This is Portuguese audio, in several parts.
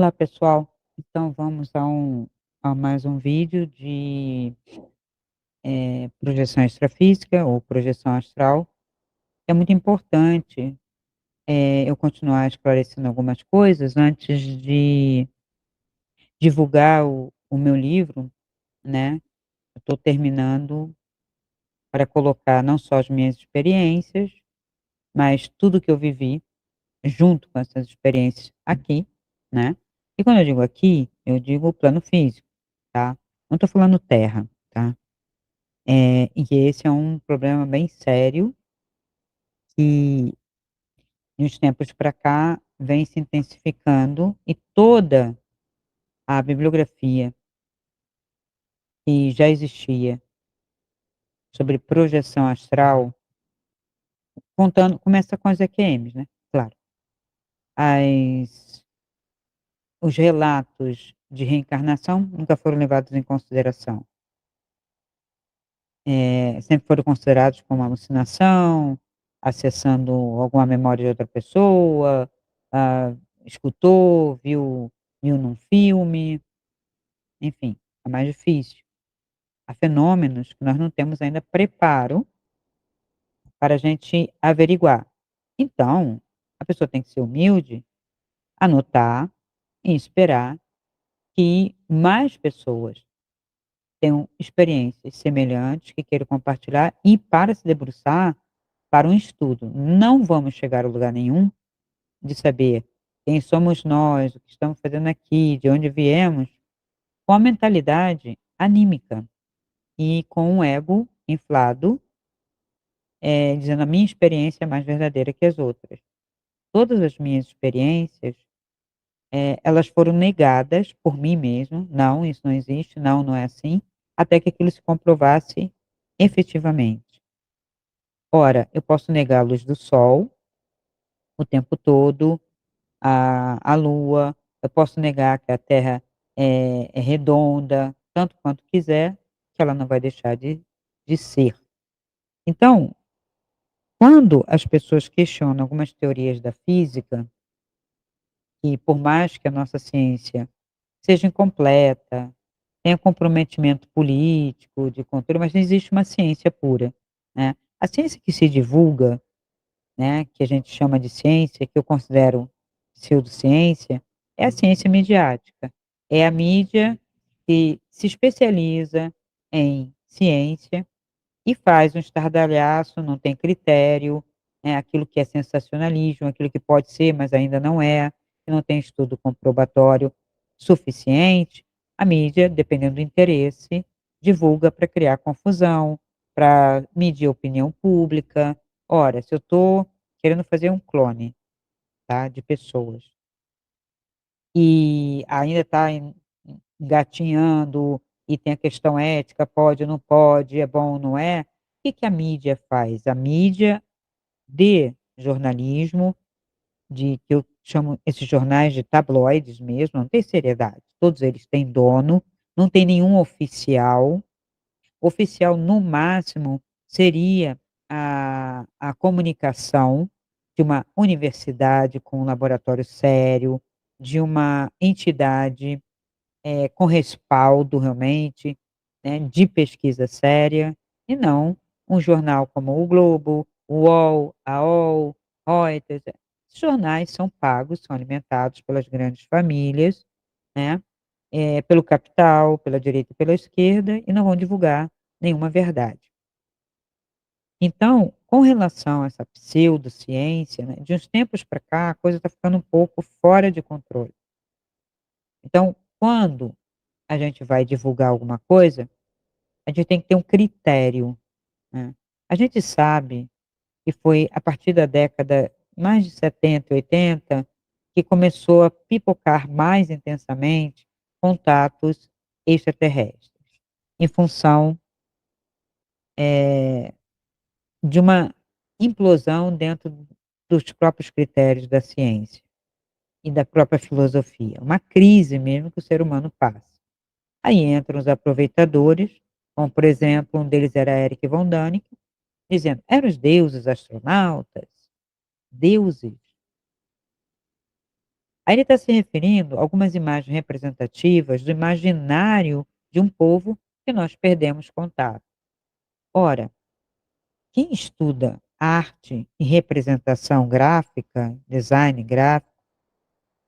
Olá pessoal, então vamos a mais um vídeo de projeção extrafísica ou projeção astral. É muito importante eu continuar esclarecendo algumas coisas antes de divulgar o meu livro, né? Eu estou terminando para colocar não só as minhas experiências, mas tudo que eu vivi junto com essas experiências aqui, né? E quando eu digo aqui, eu digo o plano físico, tá? Não estou falando terra, tá? E esse é um problema bem sério que, de uns tempos para cá, vem se intensificando e toda a bibliografia que já existia sobre projeção astral, contando começa com as EQMs, né, claro. As Os relatos de reencarnação nunca foram levados em consideração. Sempre foram considerados como alucinação, acessando alguma memória de outra pessoa, ah, escutou, viu num filme, enfim, é mais difícil. Há fenômenos que nós não temos ainda preparo para a gente averiguar. Então, a pessoa tem que ser humilde, anotar e esperar que mais pessoas tenham experiências semelhantes, que queiram compartilhar e para se debruçar para um estudo. Não vamos chegar a lugar nenhum de saber quem somos nós, o que estamos fazendo aqui, de onde viemos, com a mentalidade anímica e com um ego inflado, dizendo a minha experiência é mais verdadeira que as outras. Todas as minhas experiências, elas foram negadas por mim mesmo. Não, isso não existe, não, não é assim, até que aquilo se comprovasse efetivamente. Ora, eu posso negar a luz do sol o tempo todo, a lua, eu posso negar que a terra é redonda, tanto quanto quiser, que ela não vai deixar de ser. Então, quando as pessoas questionam algumas teorias da física, e por mais que a nossa ciência seja incompleta, tenha comprometimento político, de controle, mas não existe uma ciência pura, né. A ciência que se divulga, né, que a gente chama de ciência, que eu considero pseudociência, é a ciência midiática. É a mídia que se especializa em ciência e faz um estardalhaço, não tem critério, né, aquilo que é sensacionalismo, aquilo que pode ser, mas ainda não é, que não tem estudo comprobatório suficiente, a mídia, dependendo do interesse, divulga para criar confusão, para medir a opinião pública. Ora, se eu estou querendo fazer um clone, tá, de pessoas, e ainda está engatinhando, e tem a questão ética, pode ou não pode, é bom ou não é, o que que a mídia faz? A mídia de jornalismo, de que eu chamo esses jornais de tabloides mesmo, não tem seriedade, todos eles têm dono, não tem nenhum oficial. Oficial, no máximo, seria a comunicação de uma universidade com um laboratório sério, de uma entidade, com respaldo realmente, né, de pesquisa séria, e não um jornal como o Globo, o UOL, a UOL, Reuters. Esses jornais são pagos, são alimentados pelas grandes famílias, né, pelo capital, pela direita e pela esquerda, e não vão divulgar nenhuma verdade. Então, com relação a essa pseudociência, né, de uns tempos para cá, a coisa está ficando um pouco fora de controle. Então, quando a gente vai divulgar alguma coisa, a gente tem que ter um critério, né. A gente sabe que foi a partir da década mais de 70 e 80 que começou a pipocar mais intensamente contatos extraterrestres, em função, eh, de uma implosão dentro dos próprios critérios da ciência e da própria filosofia, uma crise mesmo que o ser humano passa. Aí entram os aproveitadores, como por exemplo, um deles era Eric von Däniken, dizendo: "Eram os deuses astronautas?". Deuses? Aí ele está se referindo a algumas imagens representativas do imaginário de um povo que nós perdemos contato. Ora, quem estuda arte e representação gráfica, design gráfico,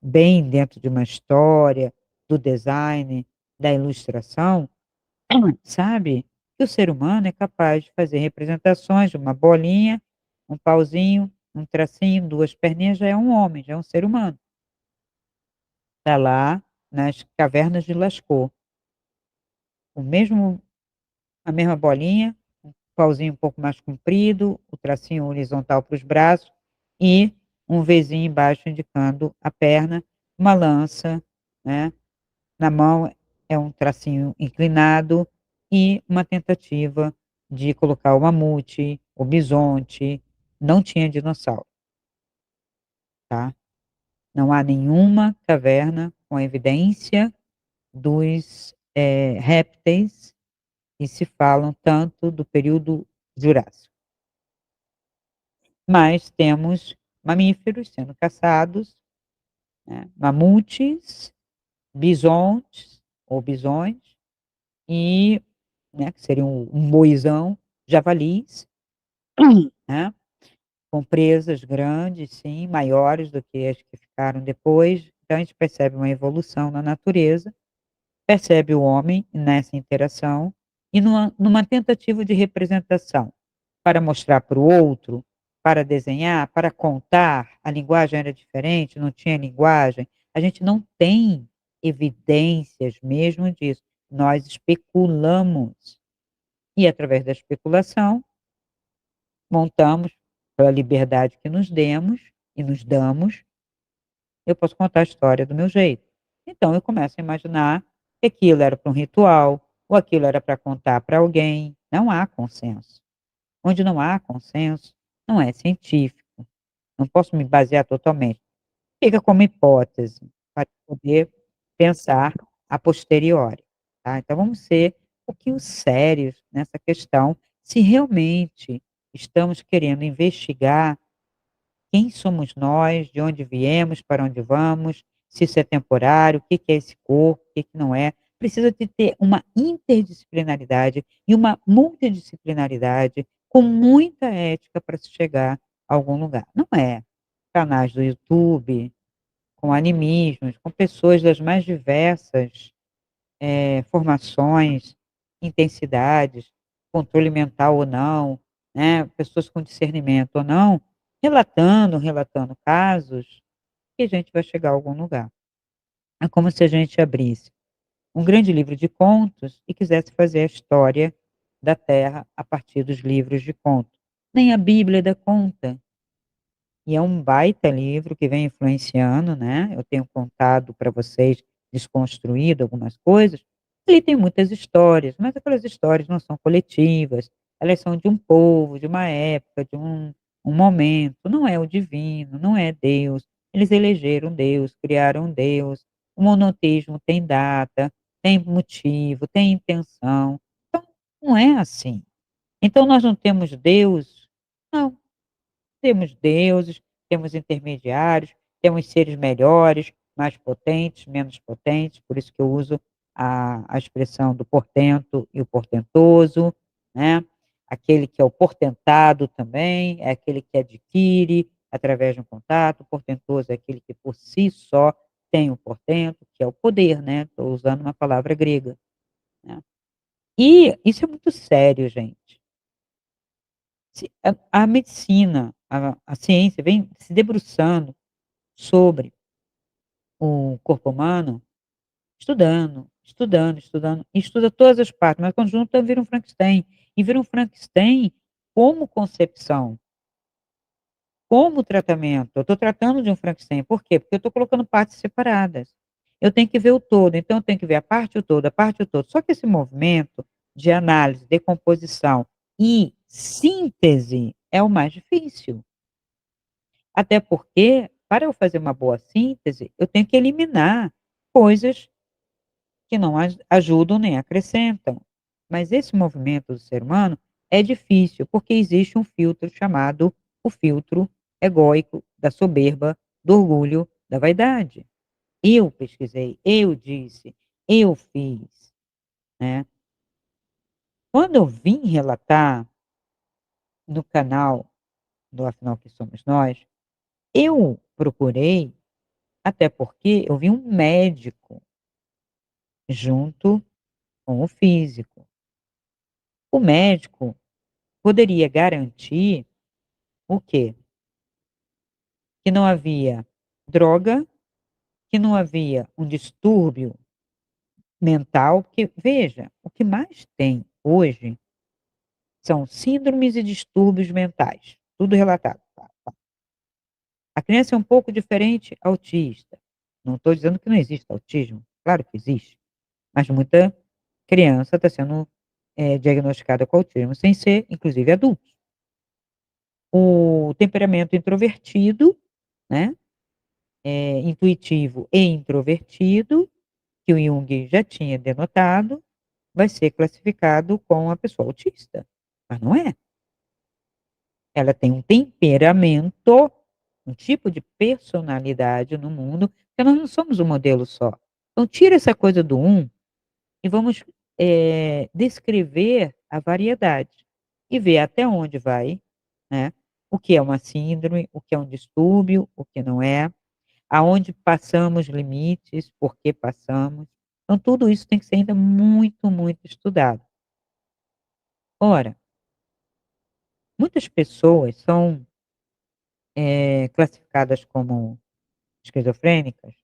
bem dentro de uma história, do design, da ilustração, sabe que o ser humano é capaz de fazer representações de uma bolinha, um pauzinho, um tracinho, 2 perninhas, já é um homem, já é um ser humano. Está lá nas cavernas de Lascaux, o mesmo a mesma bolinha, um pauzinho um pouco mais comprido, o tracinho horizontal para os braços e um Vzinho embaixo indicando a perna, uma lança, né, na mão é um tracinho inclinado e uma tentativa de colocar o mamute, o bisonte, não tinha dinossauro, tá. Não há nenhuma caverna com evidência dos, répteis que se falam tanto do período Jurássico. Mas temos mamíferos sendo caçados, né, mamutes, bisontes ou bisões e, né, que seria um boizão, javalis, né, com presas grandes sim, maiores do que as que ficaram depois. Então a gente percebe uma evolução na natureza, percebe o homem nessa interação e numa tentativa de representação. Para mostrar para o outro, para desenhar, para contar, a linguagem era diferente, não tinha linguagem, a gente não tem evidências mesmo disso, nós especulamos. E através da especulação, montamos, pela liberdade que nos demos e nos damos, eu posso contar a história do meu jeito. Então eu começo a imaginar que aquilo era para um ritual, ou aquilo era para contar para alguém, não há consenso. Onde não há consenso, não é científico, não posso me basear totalmente. Fica como hipótese, para poder pensar a posteriori, tá. Então vamos ser um pouquinho sérios nessa questão, se realmente estamos querendo investigar quem somos nós, de onde viemos, para onde vamos, se isso é temporário, o que que é esse corpo, o que que não é. Precisa de ter uma interdisciplinaridade e uma multidisciplinaridade com muita ética para se chegar a algum lugar. Não é canais do YouTube, com animismos, com pessoas das mais diversas, formações, intensidades, controle mental ou não, né, pessoas com discernimento ou não, relatando casos, que a gente vai chegar a algum lugar. É como se a gente abrisse um grande livro de contos e quisesse fazer a história da Terra a partir dos livros de contos. Nem a Bíblia dá conta. E é um baita livro que vem influenciando, né, eu tenho contado para vocês, desconstruído algumas coisas, ele tem muitas histórias, mas aquelas histórias não são coletivas, elas são de um povo, de uma época, de um momento, não é o divino, não é Deus, eles elegeram Deus, criaram Deus, o monoteísmo tem data, tem motivo, tem intenção, então não é assim. Então nós não temos Deus? Não. Temos deuses, temos intermediários, temos seres melhores, mais potentes, menos potentes, por isso que eu uso a expressão do portento e o portentoso, né. Aquele que é o portentado também, é aquele que adquire através de um contato, o portentoso é aquele que por si só tem o portento, que é o poder, né, estou usando uma palavra grega, né. E isso é muito sério, gente. Se a medicina, a ciência vem se debruçando sobre o corpo humano, estudando, estudando, estudando, e estuda todas as partes, mas quando junta vira um Frankenstein, e vira um Frankenstein como concepção, como tratamento. Eu estou tratando de um Frankenstein, por quê? Porque eu estou colocando partes separadas. Eu tenho que ver o todo, então eu tenho que ver a parte o todo, a parte o todo. Só que esse movimento de análise, decomposição e síntese é o mais difícil. Até porque, para eu fazer uma boa síntese, eu tenho que eliminar coisas que não ajudam nem acrescentam. Mas esse movimento do ser humano é difícil, porque existe um filtro chamado o filtro egóico, da soberba, do orgulho, da vaidade. eu pesquisei, eu disse, eu fiz, né. Quando eu vim relatar no canal do Afinal que Somos Nós, eu procurei, até porque eu vi um médico junto com o físico. O médico poderia garantir o quê? Que não havia droga, que não havia um distúrbio mental, porque veja, o que mais tem hoje são síndromes e distúrbios mentais, tudo relatado. Tá, tá. A criança é um pouco diferente, autista. Não estou dizendo que não existe autismo, claro que existe, mas muita criança está sendo, diagnosticada com autismo sem ser, inclusive, adultos. O temperamento introvertido, né, intuitivo e introvertido, que o Jung já tinha denotado, vai ser classificado com a pessoa autista, mas não é. Ela tem um temperamento, um tipo de personalidade no mundo, porque nós não somos um modelo só. Então tira essa coisa do um e vamos, descrever a variedade e ver até onde vai, né, o que é uma síndrome, o que é um distúrbio, o que não é, aonde passamos limites, por que passamos. Então tudo isso tem que ser ainda muito, muito estudado. Ora, muitas pessoas são, classificadas como esquizofrênicas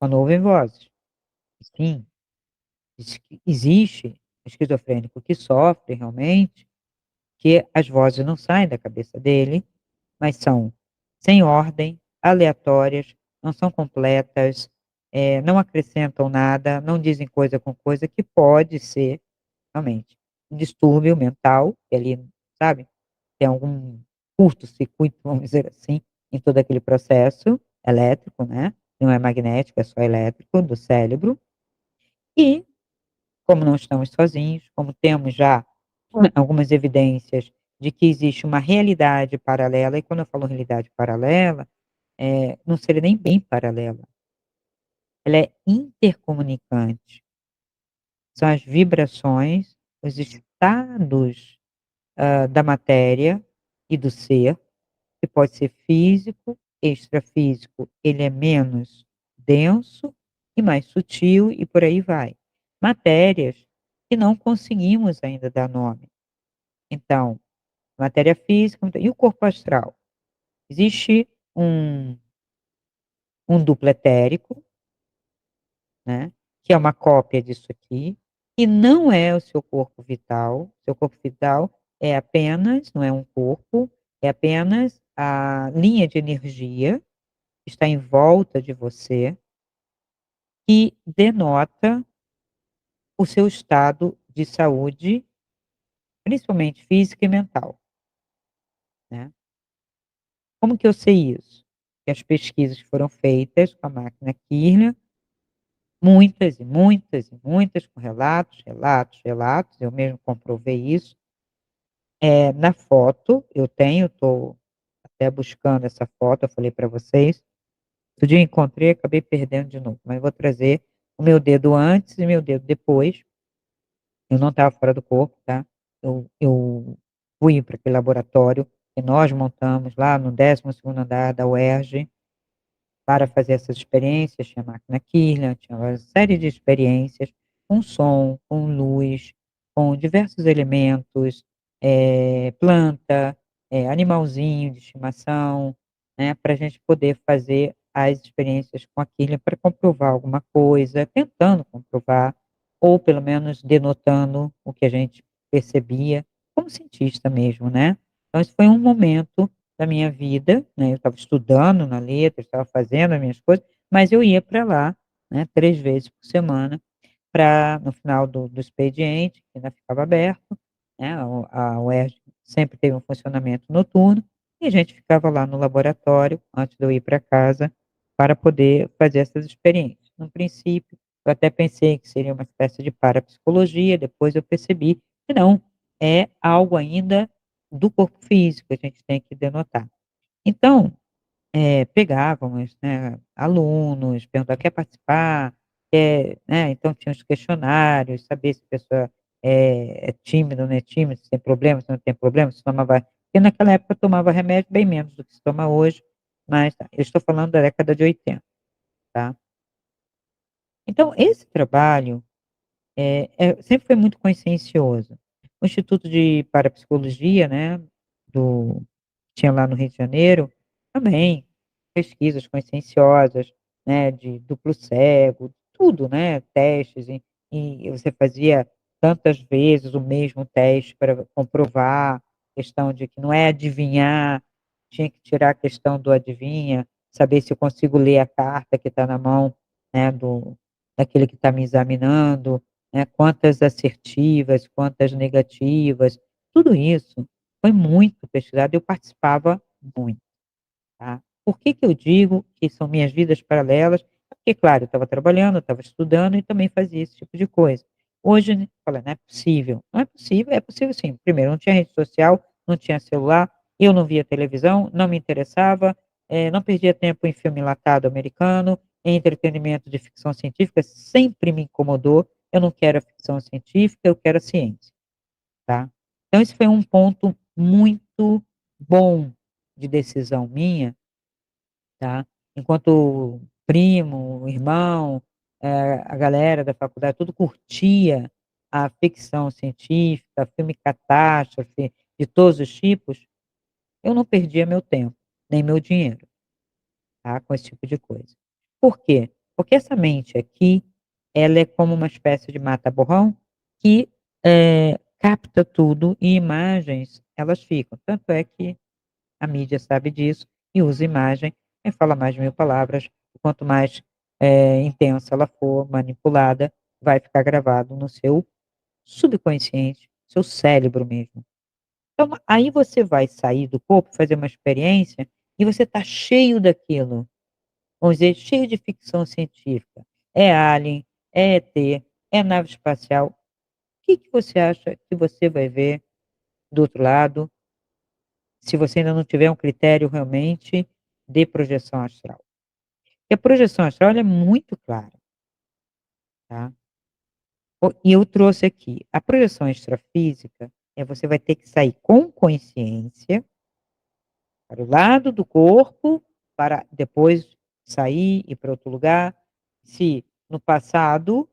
quando ouvem vozes. Sim, diz que existe esquizofrênico que sofre realmente, que as vozes não saem da cabeça dele, mas são sem ordem, aleatórias, não são completas, não acrescentam nada, não dizem coisa com coisa, que pode ser realmente um distúrbio mental, que ali, sabe, tem algum curto-circuito, vamos dizer assim, em todo aquele processo elétrico, né, não é magnético, é só elétrico do cérebro. E, como não estamos sozinhos, como temos já algumas evidências de que existe uma realidade paralela, e quando eu falo realidade paralela, não seria nem bem paralela, ela é intercomunicante, são as vibrações, os estados, da matéria e do ser, que pode ser físico, extrafísico, ele é menos denso e mais sutil e por aí vai. Matérias que não conseguimos ainda dar nome. Então, matéria física e o corpo astral? Existe um duplo etérico, né, que é uma cópia disso aqui, e não é o seu corpo vital. Seu corpo vital é apenas, não é um corpo, é apenas a linha de energia que está em volta de você, que denota o seu estado de saúde, principalmente física e mental, né. Como que eu sei isso? Que as pesquisas foram feitas com a máquina Kirlian, muitas e muitas e muitas, com relatos, relatos, relatos, eu mesmo comprovei isso. Na foto eu tenho, estou até buscando essa foto, eu falei para vocês, outro dia eu encontrei, acabei perdendo de novo, mas vou trazer o meu dedo antes e meu dedo depois. Eu não estava fora do corpo, tá. Eu fui para aquele laboratório que nós montamos lá no 12º andar da UERJ, para fazer essas experiências, tinha máquina Kirlian, tinha uma série de experiências com som, com luz, com diversos elementos, planta, animalzinho de estimação, né, para a gente poder fazer as experiências com a Kirlian para comprovar alguma coisa, tentando comprovar, ou pelo menos denotando o que a gente percebia, como cientista mesmo, né. Então esse foi um momento da minha vida, né, eu estava estudando na letra, estava fazendo as minhas coisas, mas eu ia para lá, né, 3 vezes por semana, para no final do expediente, que ainda ficava aberto, né, a UERJ sempre teve um funcionamento noturno, e a gente ficava lá no laboratório, antes de eu ir para casa, para poder fazer essas experiências. No princípio, eu até pensei que seria uma espécie de parapsicologia, depois eu percebi que não, é algo ainda do corpo físico, a gente tem que denotar. Então, pegávamos, né, alunos, perguntar: "Quer participar? Quer", né, então tinha os questionários, saber se a pessoa é tímida ou não é tímida, se tem problema, se não tem problema, se tomava porque naquela época eu tomava remédio bem menos do que se toma hoje, mas tá, eu estou falando da década de 80, tá. Então esse trabalho, sempre foi muito consciencioso. O Instituto de Parapsicologia, né, do tinha lá no Rio de Janeiro, também, pesquisas conscienciosas, né, de duplo cego, tudo, né, testes e você fazia tantas vezes o mesmo teste para comprovar, questão de que não é adivinhar, tinha que tirar a questão do adivinha, saber se eu consigo ler a carta que está na mão, né, daquele que está me examinando, né, quantas assertivas, quantas negativas, tudo isso foi muito pesquisado, eu participava muito, tá. Por que que eu digo que são minhas vidas paralelas? Porque, claro, eu estava trabalhando, eu estava estudando e também fazia esse tipo de coisa. Hoje, né, fala: "Não é possível". Não é possível, é possível sim. Primeiro, não tinha rede social, não tinha celular, eu não via televisão, não me interessava, não perdia tempo em filme enlatado americano, em entretenimento de ficção científica, sempre me incomodou. Eu não quero a ficção científica, eu quero a ciência. Tá. Então esse foi um ponto muito bom de decisão minha, tá. Enquanto primo, irmão, a galera da faculdade tudo curtia a ficção científica, filme catástrofe de todos os tipos, eu não perdia meu tempo, nem meu dinheiro, tá, com esse tipo de coisa. Por quê? Porque essa mente aqui, ela é como uma espécie de mata-borrão que, capta tudo e imagens, elas ficam. Tanto é que a mídia sabe disso e usa imagem, quem fala mais de 1000 palavras, quanto mais, intensa ela for, manipulada, vai ficar gravado no seu subconsciente, seu cérebro mesmo. Então, aí você vai sair do corpo, fazer uma experiência, e você está cheio daquilo. Vamos dizer, cheio de ficção científica. É alien, é ET, é nave espacial. O que que você acha que você vai ver do outro lado, se você ainda não tiver um critério realmente de projeção astral? E a projeção astral ela é muito clara, tá. E eu trouxe aqui, a projeção extrafísica, você vai ter que sair com consciência para o lado do corpo, para depois sair, ir para outro lugar. Se no passado,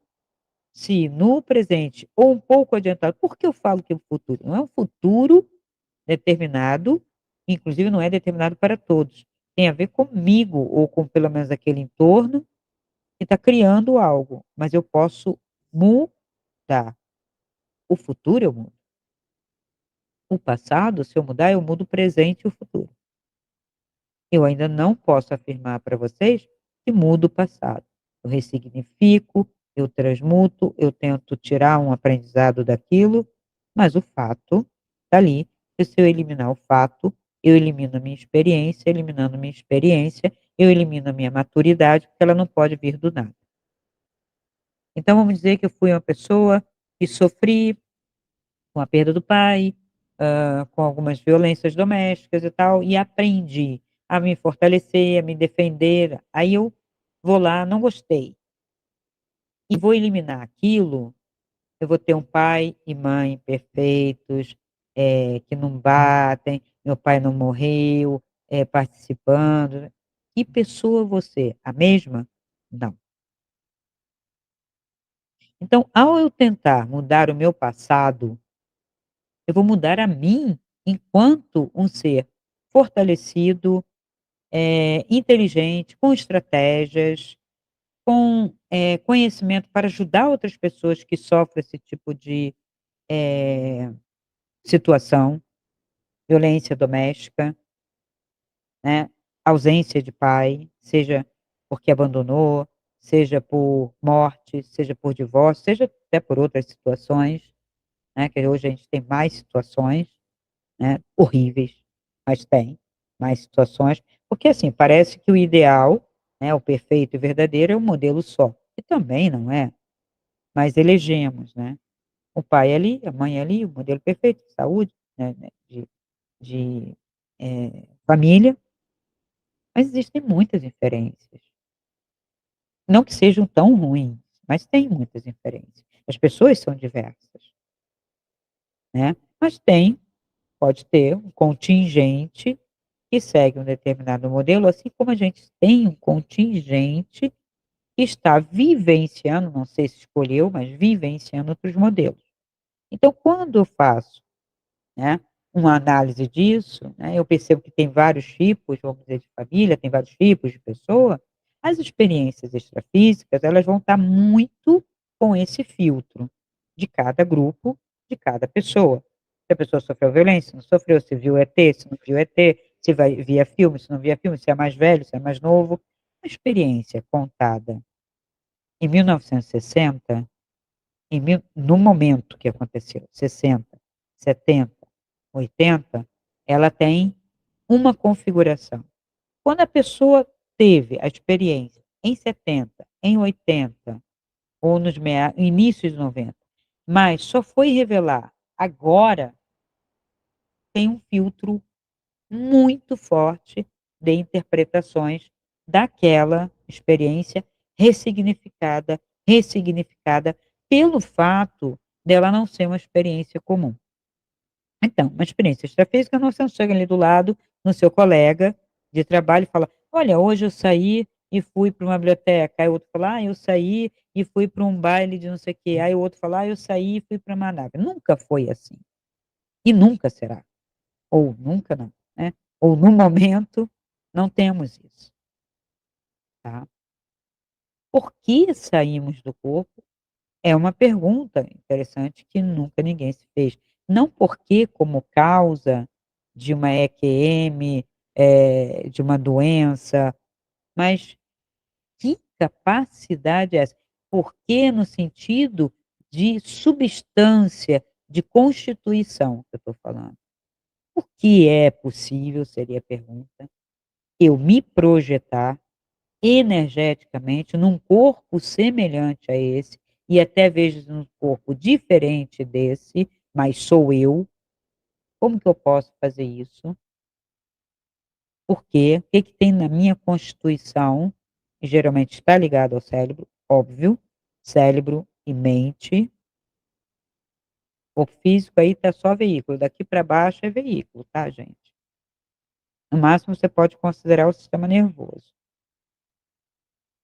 se no presente ou um pouco adiantado. Por que eu falo que é o futuro? Não é um futuro determinado, inclusive não é determinado para todos. Tem a ver comigo ou com pelo menos aquele entorno que está criando algo, mas eu posso mudar. O futuro eu mudo. O passado, se eu mudar, eu mudo o presente e o futuro. Eu ainda não posso afirmar para vocês que mudo o passado. Eu ressignifico, eu transmuto, eu tento tirar um aprendizado daquilo, mas o fato está ali. E se eu eliminar o fato, eu elimino a minha experiência, eliminando minha experiência, eu elimino a minha maturidade, porque ela não pode vir do nada. Então vamos dizer que eu fui uma pessoa que sofri com a perda do pai, com algumas violências domésticas e tal, e aprendi a me fortalecer, a me defender. Aí eu vou lá, não gostei, e vou eliminar aquilo, eu vou ter um pai e mãe perfeitos, que não batem, meu pai não morreu, participando. Que pessoa você? A mesma? Não. Então, ao eu tentar mudar o meu passado, eu vou mudar a mim enquanto um ser fortalecido, inteligente, com estratégias, com, conhecimento para ajudar outras pessoas que sofrem esse tipo de, eh, situação, violência doméstica, né, ausência de pai, seja porque abandonou, seja por morte, seja por divórcio, seja até por outras situações, né, que hoje a gente tem mais situações, né, horríveis, mas tem mais situações, porque assim, parece que o ideal, né, o perfeito e verdadeiro é um modelo só, e também não é, mas elegemos, né, o pai é ali, a mãe é ali, o modelo perfeito de saúde, né, de família, Mas existem muitas inferências. Não que sejam tão ruins, mas tem muitas inferências. As pessoas são diversas, né, mas pode ter um contingente que segue um determinado modelo, assim como a gente tem um contingente que está vivenciando, não sei se escolheu, mas vivenciando outros modelos. Então quando eu faço, né, uma análise disso, né, eu percebo que tem vários tipos, vamos dizer, de família, tem vários tipos de pessoa, as experiências extrafísicas, elas vão estar muito com esse filtro de cada grupo, de cada pessoa. Se a pessoa sofreu violência, se não sofreu, se viu ET, se não viu ET, se via filme, se não via filme, se é mais velho, se é mais novo. A experiência contada em 1960, no momento que aconteceu, 60, 70, 80, ela tem uma configuração. Quando a pessoa teve a experiência em 70, em 80 ou nos inícios de 90, mas só foi revelar agora, tem um filtro muito forte de interpretações daquela experiência ressignificada pelo fato dela não ser uma experiência comum. Então, uma experiência extrafísica, não, você não chega ali do lado, no seu colega de trabalho e fala: "Olha, hoje eu saí e fui para uma biblioteca", aí o outro fala: "Ah, eu saí e fui para um baile de não sei o quê", aí o outro fala: "Ah, eu saí e fui para Manaus". Nunca foi assim, e nunca será, ou nunca não, né, ou no momento não temos isso, tá. Por que saímos do corpo? É uma pergunta interessante que nunca ninguém se fez. Não porque como causa de uma EQM, de uma doença, mas que capacidade é essa? Por que no sentido de substância, de constituição que eu estou falando. Por que é possível, seria a pergunta, eu me projetar energeticamente num corpo semelhante a esse, e até vezes num corpo diferente desse, mas sou eu. Como que eu posso fazer isso? Porque o que que tem na minha constituição, que geralmente está ligado ao cérebro, óbvio, cérebro e mente. O físico aí tá só veículo, daqui para baixo é veículo, tá, gente? No máximo você pode considerar o sistema nervoso.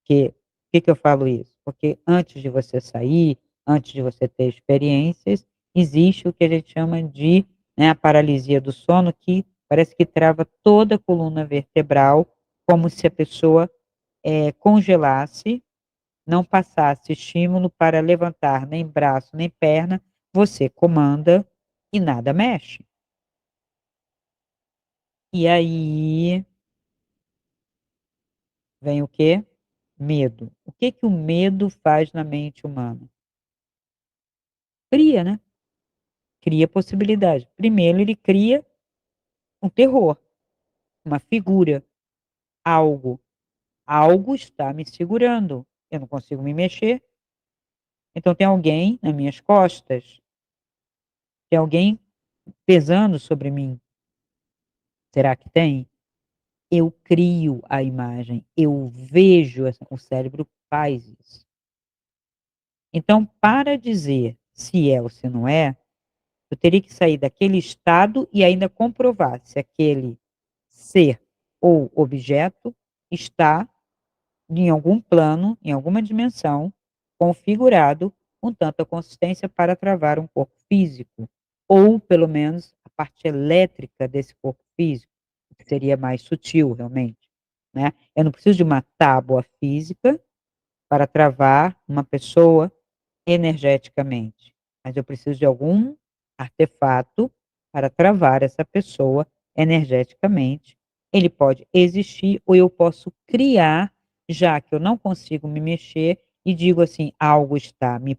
Que por que que eu falo isso? Porque antes de você sair, antes de você ter experiências, existe o que a gente chama de, né, a paralisia do sono, que parece que trava toda a coluna vertebral, como se a pessoa, congelasse, não passasse estímulo para levantar nem braço, nem perna, você comanda e nada mexe. E aí vem o quê? Medo. O que que o medo faz na mente humana? Cria, né? Cria possibilidade. Primeiro ele cria um terror, uma figura, algo. Algo está me segurando, eu não consigo me mexer, então tem alguém nas minhas costas, tem alguém pesando sobre mim. Será que tem? Eu crio a imagem, eu vejo essa, o cérebro faz isso. Então, para dizer se é ou se não é, eu teria que sair daquele estado e ainda comprovar se aquele ser ou objeto está em algum plano, em alguma dimensão, configurado com tanta consistência para travar um corpo físico, ou pelo menos a parte elétrica desse corpo físico, que seria mais sutil realmente, né. Eu não preciso de uma tábua física para travar uma pessoa energeticamente, mas eu preciso de algum artefato para travar essa pessoa energeticamente. Ele pode existir ou eu posso criar, já que eu não consigo me mexer e digo assim: "Algo está me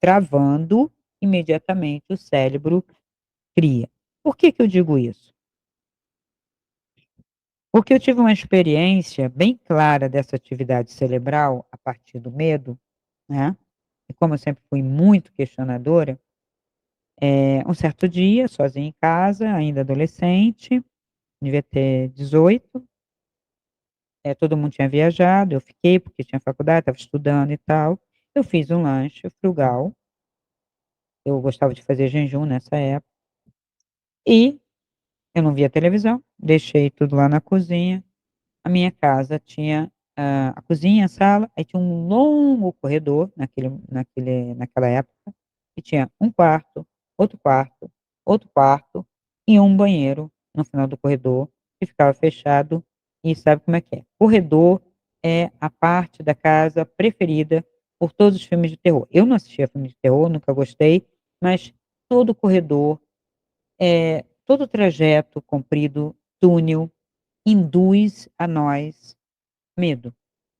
travando", imediatamente o cérebro cria. Por que que eu digo isso? Porque eu tive uma experiência bem clara dessa atividade cerebral a partir do medo, né, e como eu sempre fui muito questionadora, um certo dia, sozinha em casa, ainda adolescente, devia ter 18, todo mundo tinha viajado, eu fiquei porque tinha faculdade, estava estudando e tal. Eu fiz um lanche frugal, eu gostava de fazer jejum nessa época, e eu não via televisão, deixei tudo lá na cozinha. A minha casa tinha, a cozinha, a sala, aí tinha um longo corredor naquela época, e tinha um quarto, outro quarto, outro quarto e um banheiro no final do corredor, que ficava fechado, e sabe como é que é? Corredor é a parte da casa preferida por todos os filmes de terror. Eu não assistia filme de terror, nunca gostei, mas todo corredor, todo trajeto comprido, túnel, induz a nós medo,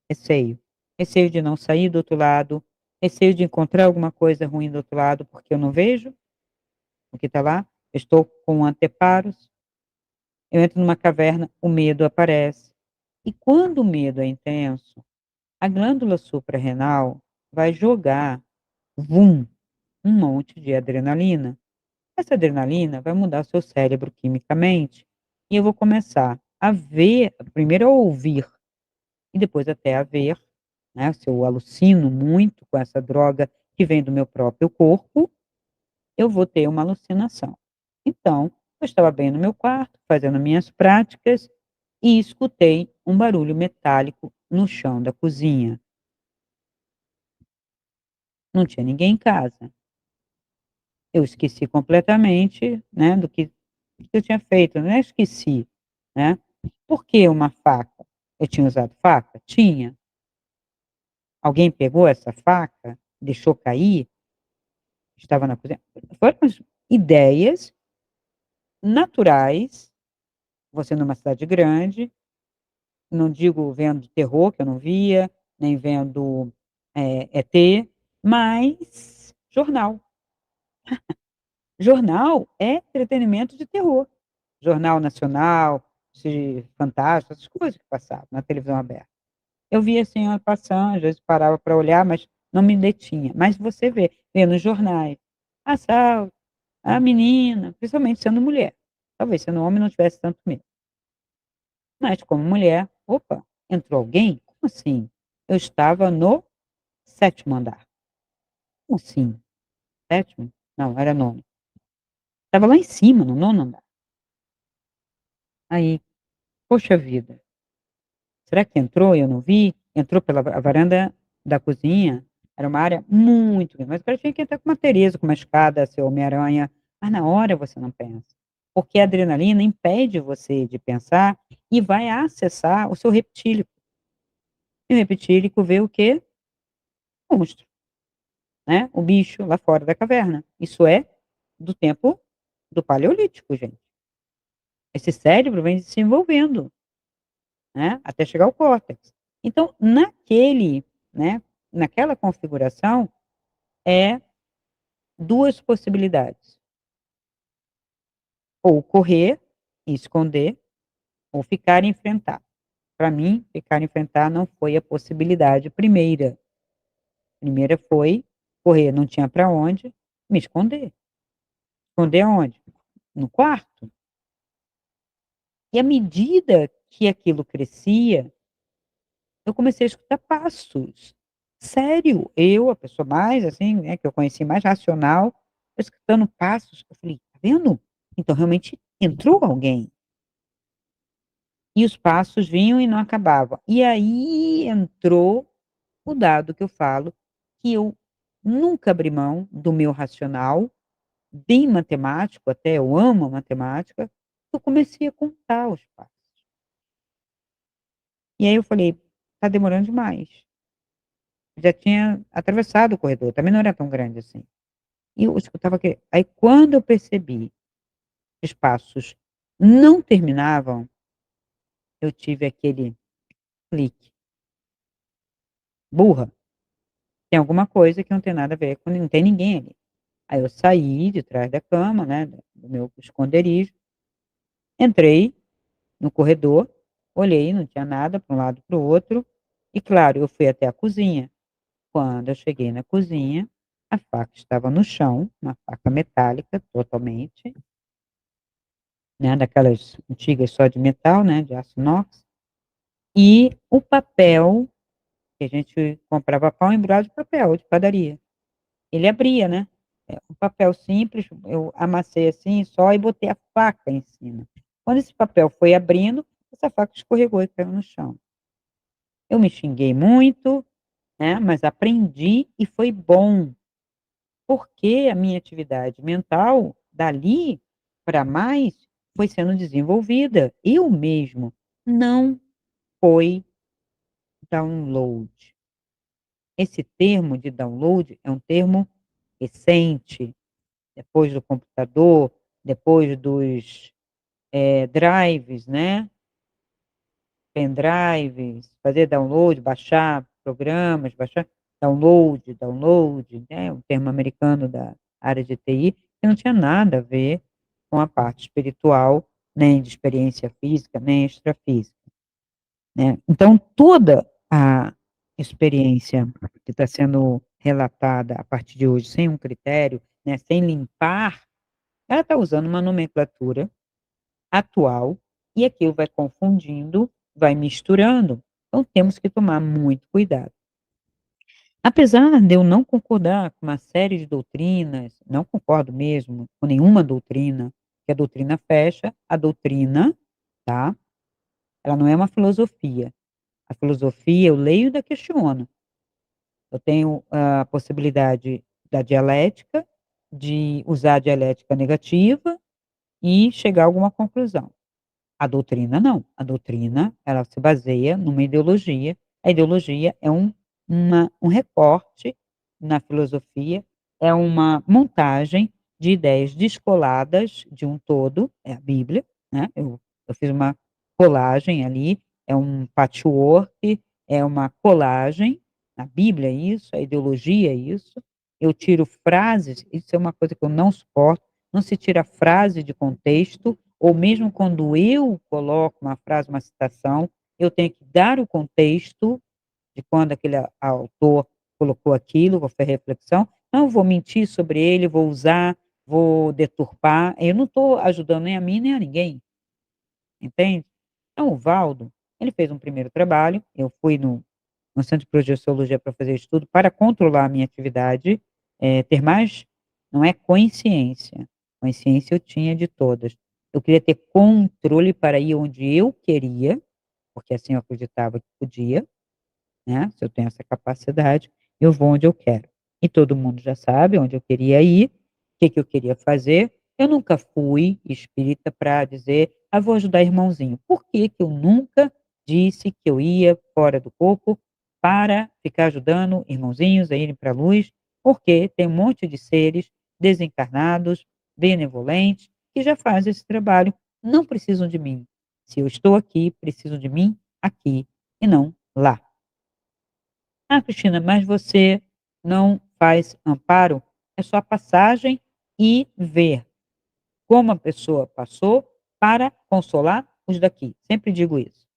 receio. Receio de não sair do outro lado, receio de encontrar alguma coisa ruim do outro lado, porque eu não vejo o que está lá, eu estou com anteparos, eu entro numa caverna, o medo aparece. E quando o medo é intenso, a glândula suprarrenal vai jogar, vum, um monte de adrenalina. Essa adrenalina vai mudar o seu cérebro quimicamente, e eu vou começar a ver, primeiro a ouvir, e depois até a ver, né, se eu alucino muito com essa droga que vem do meu próprio corpo, eu vou ter uma alucinação. Então, eu estava bem no meu quarto, fazendo minhas práticas, e escutei um barulho metálico no chão da cozinha. Não tinha ninguém em casa. Eu esqueci completamente, né, do que eu tinha feito, não é esqueci, né. Por que uma faca? Eu tinha usado faca? Tinha. Alguém pegou essa faca, deixou cair, estava na cozinha. Foram as ideias naturais, você numa cidade grande, não digo vendo terror, que eu não via, nem vendo, ET, mas jornal. Jornal é entretenimento de terror. Jornal nacional, de fantástico, essas coisas que passavam na televisão aberta. Eu via assim, ela passando, às vezes parava para olhar, mas não me detinha. Mas você vê nos jornais, assalto, a menina, principalmente sendo mulher. Talvez sendo homem não tivesse tanto medo. Mas como mulher, opa, entrou alguém? Como assim? Eu estava no sétimo andar. Como assim? Sétimo? Não, era nono. Estava lá em cima, no nono andar. Aí, poxa vida, será que entrou e eu não vi? Entrou pela a varanda da cozinha, era uma área muito grande, mas parecia que ia entrar com uma Teresa, com uma escada, ser Homem-Aranha, mas na hora você não pensa, porque a adrenalina impede você de pensar e vai acessar o seu reptílico. E o reptílico vê o quê? O monstro, né, o bicho lá fora da caverna. Isso é do tempo do paleolítico, gente. Esse cérebro vem se desenvolvendo, né, até chegar ao córtex. Então, né, naquela configuração, é 2 possibilidades: ou correr e esconder, ou ficar e enfrentar. Para mim, ficar e enfrentar não foi a possibilidade primeira. Primeira foi correr, não tinha para onde, me esconder. Esconder aonde? No quarto. E à medida que aquilo crescia, eu comecei a escutar passos. Sério, eu, a pessoa mais, assim, né, que eu conheci mais racional, escutando passos, eu falei: "Tá vendo? Então realmente entrou alguém". E os passos vinham e não acabavam. E aí entrou o dado que eu falo, que eu nunca abri mão do meu racional, bem matemático até, eu amo a matemática, eu comecei a contar os passos. E aí eu falei: "Tá demorando demais". Já tinha atravessado o corredor, também não era tão grande assim. E eu escutava aí quando eu percebi que os passos não terminavam, eu tive aquele clique: "Burra, tem alguma coisa que não tem nada a ver com não tem ninguém ali". Aí eu saí de trás da cama, né, do meu esconderijo, entrei no corredor, olhei, não tinha nada para um lado, para o outro, e claro, eu fui até a cozinha. Quando eu cheguei na cozinha, a faca estava no chão, uma faca metálica totalmente, né, daquelas antigas só de metal, né, de aço inox, e o papel, que a gente comprava pão embrulhado de papel de padaria. Ele abria, né, um papel simples, eu amassei assim só e botei a faca em cima. Quando esse papel foi abrindo, essa faca escorregou e caiu no chão. Eu me xinguei muito, né, mas aprendi e foi bom, porque a minha atividade mental, dali para mais, foi sendo desenvolvida. Eu mesmo não foi download. Esse termo de download é um termo recente, depois do computador, depois dos, drives, né, pendrives, fazer download, baixar programas, baixar download, né, um termo americano da área de TI, que não tinha nada a ver com a parte espiritual, nem de experiência física, nem extrafísica, né. Então toda a experiência que está sendo relatada a partir de hoje, sem um critério, né, sem limpar, ela está usando uma nomenclatura atual, e aquilo vai confundindo, vai misturando. Então temos que tomar muito cuidado. Apesar de eu não concordar com uma série de doutrinas, não concordo mesmo com nenhuma doutrina, que a doutrina fecha, a doutrina, tá, ela não é uma filosofia. A filosofia eu leio e ainda questiono. Eu tenho a possibilidade da dialética, de usar a dialética negativa e chegar a alguma conclusão. A doutrina não, a doutrina ela se baseia numa ideologia, a ideologia é um recorte na filosofia, é uma montagem de ideias descoladas de um todo, é a Bíblia, né, eu fiz uma colagem ali, é um patchwork, é uma colagem, a Bíblia é isso, a ideologia é isso, eu tiro frases, isso é uma coisa que eu não suporto, não se tira frase de contexto, ou mesmo quando eu coloco uma frase, uma citação, eu tenho que dar o contexto de quando aquele autor colocou aquilo, qual foi a reflexão. Não vou mentir sobre ele, vou usar, vou deturpar, eu não estou ajudando nem a mim nem a ninguém, entende? Então o Valdo, ele fez um primeiro trabalho, eu fui no Centro de Projeciologia para fazer estudo, para controlar a minha atividade, ter mais, não é consciência eu tinha de todas. Eu queria ter controle para ir onde eu queria, porque assim eu acreditava que podia, né, se eu tenho essa capacidade, eu vou onde eu quero. E todo mundo já sabe onde eu queria ir, o que que eu queria fazer. Eu nunca fui espírita para dizer: "Ah, vou ajudar irmãozinho". Por que que eu nunca disse que eu ia fora do corpo para ficar ajudando irmãozinhos a irem para a luz? Porque tem um monte de seres desencarnados, benevolentes, que já fazem esse trabalho, não precisam de mim. Se eu estou aqui, precisam de mim aqui e não lá. "Ah, Cristina, mas você não faz amparo?" É só passagem e ver como a pessoa passou para consolar os daqui. Sempre digo isso.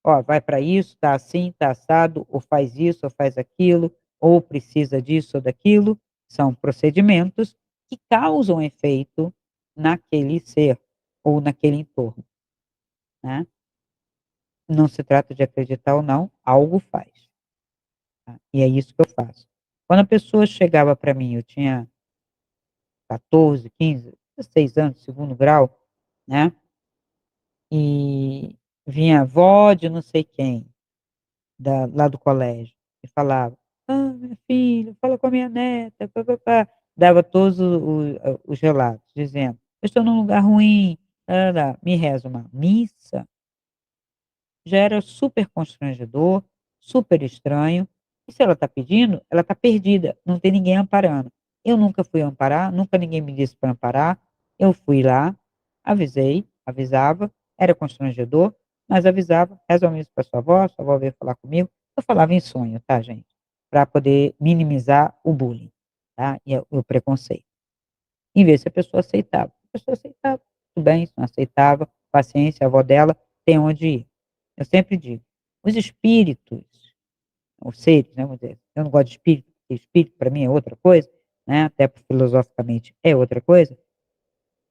"Ó, vai para isso, tá assim, tá assado, ou faz isso, ou faz aquilo, ou precisa disso ou daquilo". São procedimentos que causam efeito naquele ser ou naquele entorno, né. Não se trata de acreditar ou não, algo faz. Tá, e é isso que eu faço. Quando a pessoa chegava para mim, eu tinha 14, 15, 16 anos, segundo grau, né, e vinha a avó de não sei quem, lá do colégio, e falava: "Ah, minha filha, fala com a minha neta, pá-pá-pá", dava todos os relatos, dizendo: "Eu estou num lugar ruim, tárárá", me reza uma missa. Já era super constrangedor, super estranho, e se ela está pedindo, ela está perdida, não tem ninguém amparando. Eu nunca fui amparar, nunca ninguém me disse para amparar, eu fui lá, avisei, avisava, era constrangedor, mas avisava: "Reza uma missa para sua avó veio falar comigo", eu falava em sonho, tá gente, para poder minimizar o bullying, tá, e o preconceito. E ver se a pessoa aceitava. A pessoa aceitava, tudo bem, se não aceitava, paciência, a avó dela tem onde ir. Eu sempre digo, os espíritos, os seres, né, vamos dizer, eu não gosto de espírito, porque espírito para mim é outra coisa, né, até filosoficamente é outra coisa,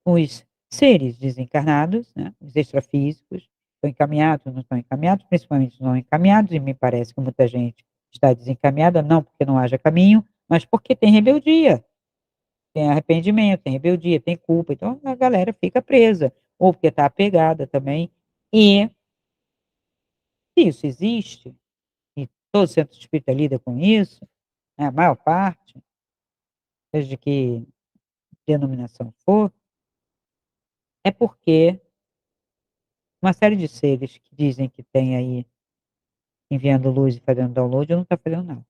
os seres desencarnados, né, os extrafísicos, estão encaminhados, não estão encaminhados, principalmente não encaminhados, e me parece que muita gente está desencaminhada, não porque não haja caminho, mas porque tem rebeldia, tem arrependimento, tem rebeldia, tem culpa, então a galera fica presa, ou porque está apegada também. E isso existe, e todo centro espírita lida com isso, né, a maior parte, seja de que denominação for, é porque uma série de seres que dizem que tem aí enviando luz e fazendo download, não está fazendo nada.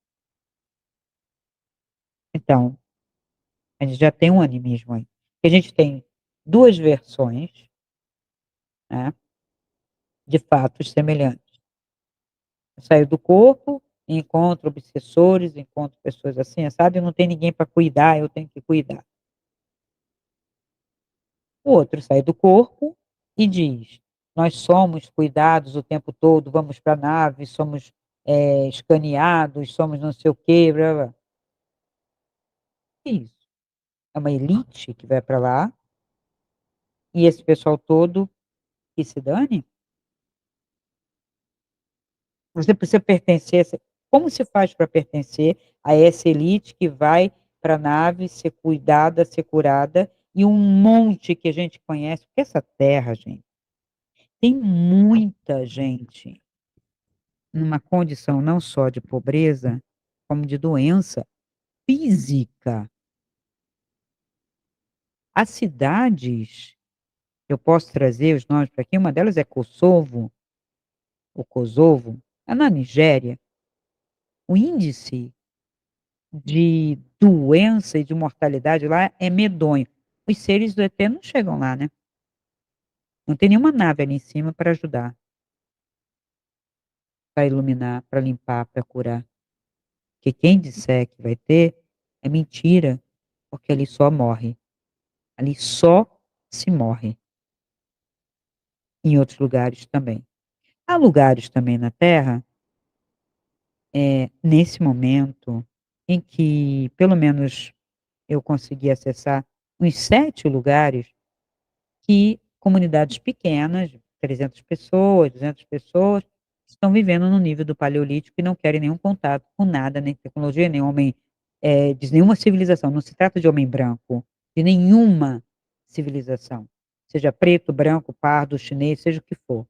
Então, a gente já tem um animismo aí. A gente tem 2 versões, né, de fatos semelhantes. Eu saio do corpo, encontro obsessores, encontro pessoas assim, sabe, não tem ninguém para cuidar, eu tenho que cuidar. O outro sai do corpo e diz: "Nós somos cuidados o tempo todo, vamos para a nave, somos, escaneados, somos não sei o quê, blá-blá-blá". Que isso? É uma elite que vai para lá, e esse pessoal todo que se dane? Você precisa pertencer a essa, como se faz para pertencer a essa elite que vai para a nave ser cuidada, ser curada, e um monte que a gente conhece, porque essa terra, gente, tem muita gente numa condição não só de pobreza, como de doença física. As cidades, eu posso trazer os nomes para aqui, uma delas é Kosovo, ou Kosovo, é na Nigéria. O índice de doença e de mortalidade lá é medonho. Os seres do ET não chegam lá, né. Não tem nenhuma nave ali em cima para ajudar, para iluminar, para limpar, para curar. Porque quem disser que vai ter, é mentira, porque ali só morre. Ali só se morre. Em outros lugares também. Há lugares também na Terra, nesse momento, em que pelo menos eu consegui acessar uns 7 lugares que comunidades pequenas, 300 pessoas, 200 pessoas, estão vivendo no nível do paleolítico e não querem nenhum contato com nada, nem tecnologia, nem homem, de nenhuma civilização. Não se trata de homem branco, de nenhuma civilização, seja preto, branco, pardo, chinês, seja o que for.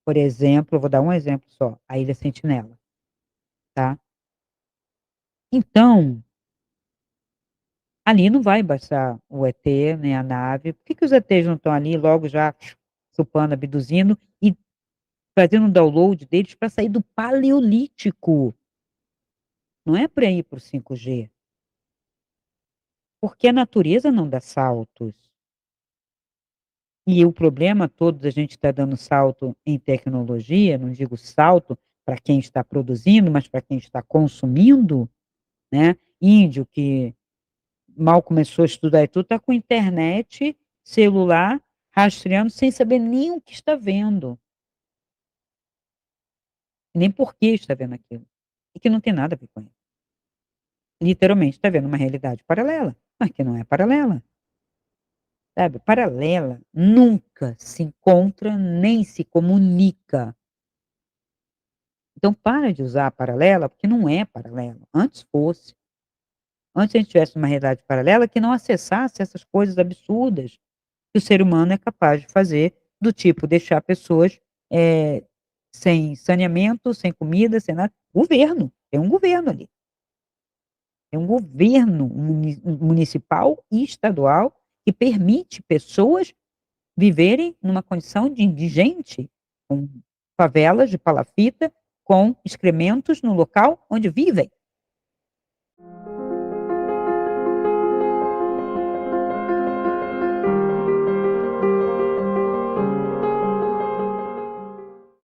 Por exemplo, eu vou dar um exemplo só, a Ilha Sentinela, tá. Então, ali não vai bastar o ET, nem a nave. Por que que os ETs não estão ali logo já chupando, abduzindo e fazendo um download deles para sair do paleolítico? Não é para ir para o 5G, porque a natureza não dá saltos. E o problema todo da gente estar dando salto em tecnologia, não digo salto para quem está produzindo, mas para quem está consumindo, né, índio que mal começou a estudar e tudo, está com internet, celular, rastreando sem saber nem o que está vendo, nem por que está vendo aquilo, e que não tem nada a ver com ele. Literalmente está vendo uma realidade paralela, mas que não é paralela, sabe. Paralela nunca se encontra, nem se comunica. Então para de usar a paralela, porque não é paralela, antes fosse. Antes a gente tivesse uma realidade paralela que não acessasse essas coisas absurdas que o ser humano é capaz de fazer, do tipo deixar pessoas, eh, sem saneamento, sem comida, sem nada. Governo, tem um governo ali. Tem um governo municipal e estadual que permite pessoas viverem numa condição de indigente, com favelas de palafita, com excrementos no local onde vivem.